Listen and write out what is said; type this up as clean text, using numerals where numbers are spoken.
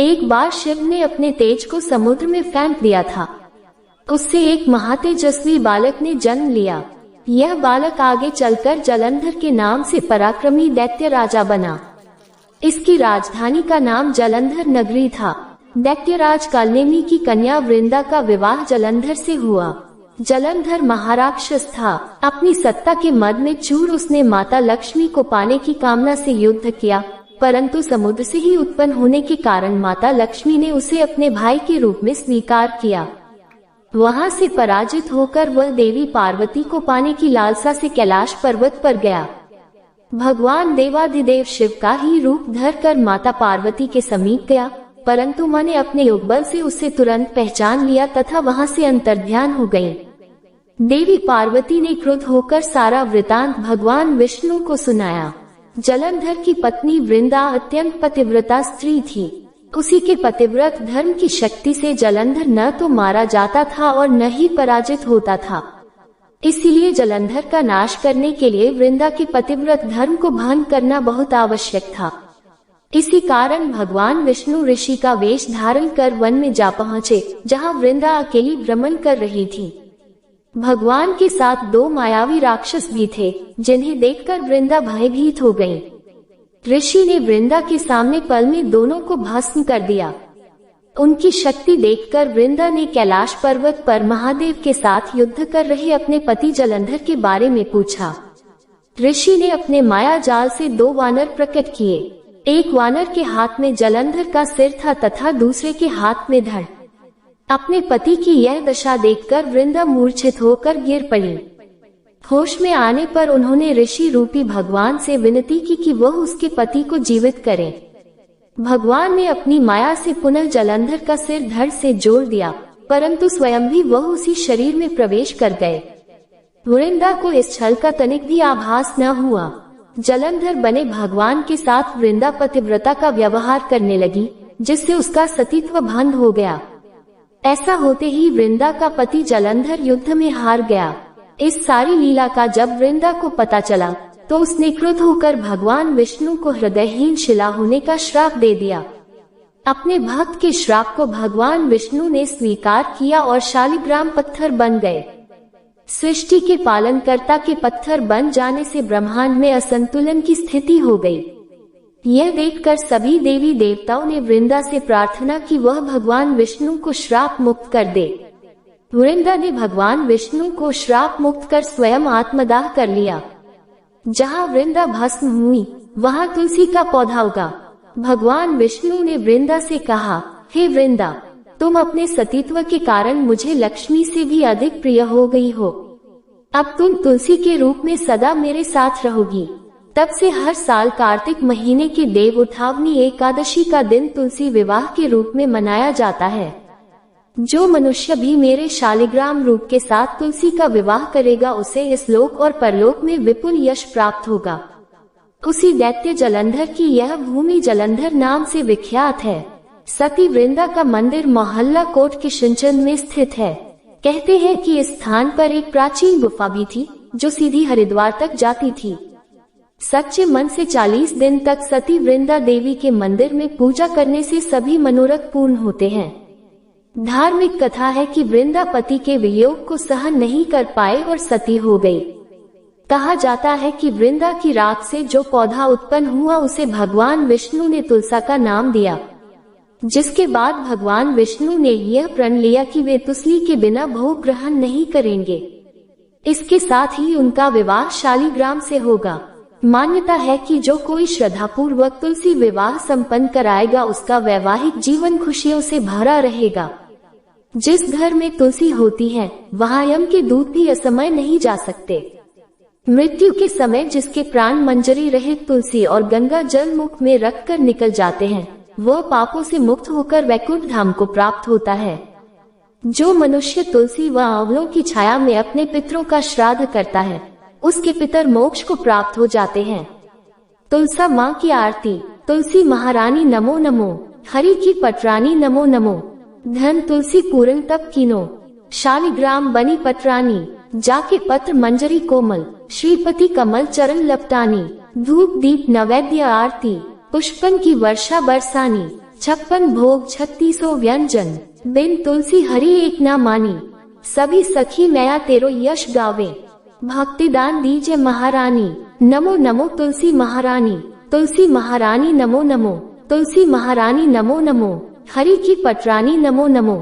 एक बार शिव ने अपने तेज को समुद्र में फेंक दिया था। उससे एक महातेजस्वी बालक ने जन्म लिया। यह बालक आगे चलकर जलंधर के नाम से पराक्रमी दैत्य राजा बना। इसकी राजधानी का नाम जलंधर नगरी था। दैत्यराज कालनेमी की कन्या वृंदा का विवाह जलंधर से हुआ। जलंधर महाराक्षस था। अपनी सत्ता के मद में चूर उसने माता लक्ष्मी को पाने की कामना से युद्ध किया, परंतु समुद्र से ही उत्पन्न होने के कारण माता लक्ष्मी ने उसे अपने भाई के रूप में स्वीकार किया। वहां से पराजित होकर वह देवी पार्वती को पाने की लालसा से कैलाश पर्वत पर गया। भगवान देवाधिदेव शिव का ही रूप धरकर माता पार्वती के समीप गया, परंतु मां ने अपने योगबल से उसे तुरंत पहचान लिया तथा वहां से अंतर्ध्यान हो गई। देवी पार्वती ने क्रुद्ध होकर सारा वृतांत भगवान विष्णु को सुनाया। जलंधर की पत्नी वृंदा अत्यंत पतिव्रता स्त्री थी। उसी के पतिव्रत धर्म की शक्ति से जलंधर न तो मारा जाता था और न ही पराजित होता था। इसीलिए जलंधर का नाश करने के लिए वृंदा के पतिव्रत धर्म को भंग करना बहुत आवश्यक था। इसी कारण भगवान विष्णु ऋषि का वेश धारण कर वन में जा पहुँचे, जहाँ वृंदा अकेली भ्रमण कर रही थी। भगवान के साथ 2 मायावी राक्षस भी थे, जिन्हें देखकर वृंदा भयभीत हो गई। ऋषि ने वृंदा के सामने पल में दोनों को भस्म कर दिया। उनकी शक्ति देखकर वृंदा ने कैलाश पर्वत पर महादेव के साथ युद्ध कर रहे अपने पति जलंधर के बारे में पूछा। ऋषि ने अपने माया जाल से 2 वानर प्रकट किए। एक वानर के हाथ में जलंधर का सिर था तथा दूसरे के हाथ में धड़। अपने पति की यह दशा देखकर वृंदा मूर्छित होकर गिर पड़ी। होश में आने पर उन्होंने ऋषि रूपी भगवान से विनती की कि वह उसके पति को जीवित करें। भगवान ने अपनी माया से पुनः जलंधर का सिर धड़ से जोड़ दिया, परंतु स्वयं भी वह उसी शरीर में प्रवेश कर गए। वृंदा को इस छल का तनिक भी आभास न हुआ। जलंधर बने भगवान के साथ वृंदा पतिव्रता का व्यवहार करने लगी, जिससे उसका सतीत्व भंग हो गया। ऐसा होते ही वृंदा का पति जलंधर युद्ध में हार गया। इस सारी लीला का जब वृंदा को पता चला, तो उसने क्रुद्ध होकर भगवान विष्णु को हृदयहीन शिला होने का श्राप दे दिया। अपने भक्त के श्राप को भगवान विष्णु ने स्वीकार किया और शालिग्राम पत्थर बन गए। सृष्टि के पालनकर्ता के पत्थर बन जाने से ब्रह्मांड में असंतुलन की स्थिति हो गई। यह देखकर सभी देवी देवताओं ने वृंदा से प्रार्थना की वह भगवान विष्णु को श्राप मुक्त कर दे। वृंदा ने भगवान विष्णु को श्राप मुक्त कर स्वयं आत्मदाह कर लिया। जहाँ वृंदा भस्म हुई, वहाँ तुलसी का पौधा उगा। भगवान विष्णु ने वृंदा से कहा, हे वृंदा, तुम अपने सतीत्व के कारण मुझे लक्ष्मी से भी अधिक प्रिय हो गई हो। अब तुम तुलसी के रूप में सदा मेरे साथ रहोगी। तब से हर साल कार्तिक महीने के देव उठावनी एकादशी का दिन तुलसी विवाह के रूप में मनाया जाता है। जो मनुष्य भी मेरे शालिग्राम रूप के साथ तुलसी का विवाह करेगा, उसे इस लोक और परलोक में विपुल यश प्राप्त होगा। उसी दैत्य जलंधर की यह भूमि जलंधर नाम से विख्यात है। सती वृंदा का मंदिर मोहल्ला कोट किशनचंद में स्थित है। कहते हैं कि इस स्थान पर एक प्राचीन गुफा भी थी, जो सीधी हरिद्वार तक जाती थी। सच्चे मन से 40 दिन तक सती वृंदा देवी के मंदिर में पूजा करने से सभी मनोरथ पूर्ण होते हैं। धार्मिक कथा है कि वृंदा पति के वियोग को सहन नहीं कर पाए और सती हो गई। कहा जाता है कि वृंदा की राख से जो पौधा उत्पन्न हुआ, उसे भगवान विष्णु ने तुलसा का नाम दिया, जिसके बाद भगवान विष्णु ने यह प्रण लिया कि वे तुलसी के बिना भोग ग्रहण नहीं करेंगे। इसके साथ ही उनका विवाह शालिग्राम से होगा। मान्यता है कि जो कोई श्रद्धापूर्वक तुलसी विवाह संपन्न कराएगा, उसका वैवाहिक जीवन खुशियों से भरा रहेगा। जिस घर में तुलसी होती है, वहाँ यम के दूत भी असमय नहीं जा सकते। मृत्यु के समय जिसके प्राण मंजरी रहित तुलसी और गंगा जल मुख में रखकर निकल जाते हैं, वह पापों से मुक्त होकर वैकुंठ धाम को प्राप्त होता है। जो मनुष्य तुलसी व आंवलों की छाया में अपने पितरों का श्राद्ध करता है, उसके पितर मोक्ष को प्राप्त हो जाते हैं। तुलसा माँ की आरती। तुलसी महारानी नमो नमो, हरि की पटरानी नमो नमो, धन तुलसी पूर्ण तप कीनो, शालिग्राम बनी पटरानी, जाके पत्र मंजरी कोमल, श्रीपति कमल चरण लपटानी, धूप दीप नैवेद्य आरती, पुष्पन की वर्षा बरसानी, 56 भोग 3600 व्यंजन। बिन तुलसी हरि एक ना मानी, सभी सखी मैया तेरो यश गावे। भक्तिदान दीजे महारानी, नमो नमो तुलसी महारानी। तुलसी महारानी नमो नमो, तुलसी महारानी नमो नमो। हरि की पटरानी नमो नमो।